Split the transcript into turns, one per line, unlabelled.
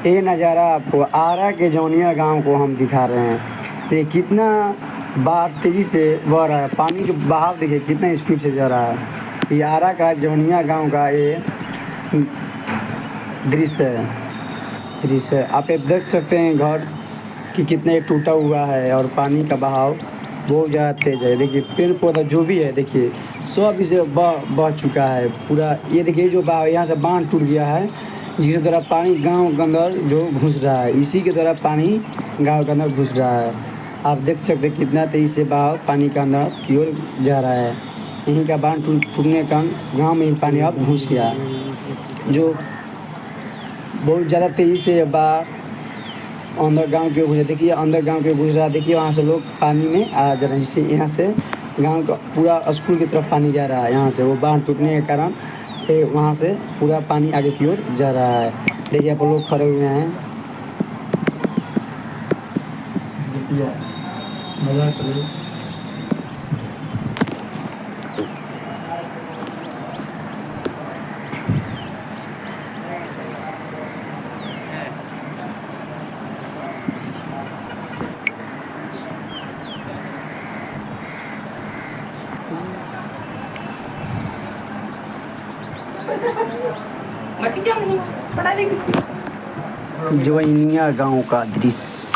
ये नज़ारा आपको आरा के जौनिया गांव को हम दिखा रहे हैं। देखिए कितना बाढ़ तेज़ी से बह रहा है, पानी का बहाव देखिए कितना स्पीड से जा रहा है। ये आरा का जौनिया गांव का ये दृश्य आप ये देख सकते हैं घर कि कितना ये टूटा हुआ है और पानी का बहाव बहुत ज़्यादा तेज़ है। देखिए पेड़ पौधा जो भी है देखिए सब इसे बह चुका है पूरा। ये देखिए जो यहाँ से बांध टूट गया है जिसके द्वारा पानी गांव के अंदर जो घुस रहा है, इसी के द्वारा पानी गांव के अंदर घुस रहा है। आप देख सकते हैं कितना तेज़ी से बहाव पानी के अंदर की ओर जा रहा है। यहीं का बांध टूटने के कारण गाँव में ही पानी अब घुस गया जो बहुत ज़्यादा तेज़ी से बाढ़ अंदर गांव के घुस। देखिए अंदर गांव के घुस रहा है। देखिए वहाँ से लोग पानी में आ जा रहे हैं, जिससे यहाँ से गांव का पूरा स्कूल की तरफ पानी जा रहा है। यहाँ से वो बांध टूटने के कारण वहाँ से पूरा पानी आगे की ओर जा रहा है। देखिए आप लोग खड़े हुए हैं। जवैनिया गांव का दृश्य।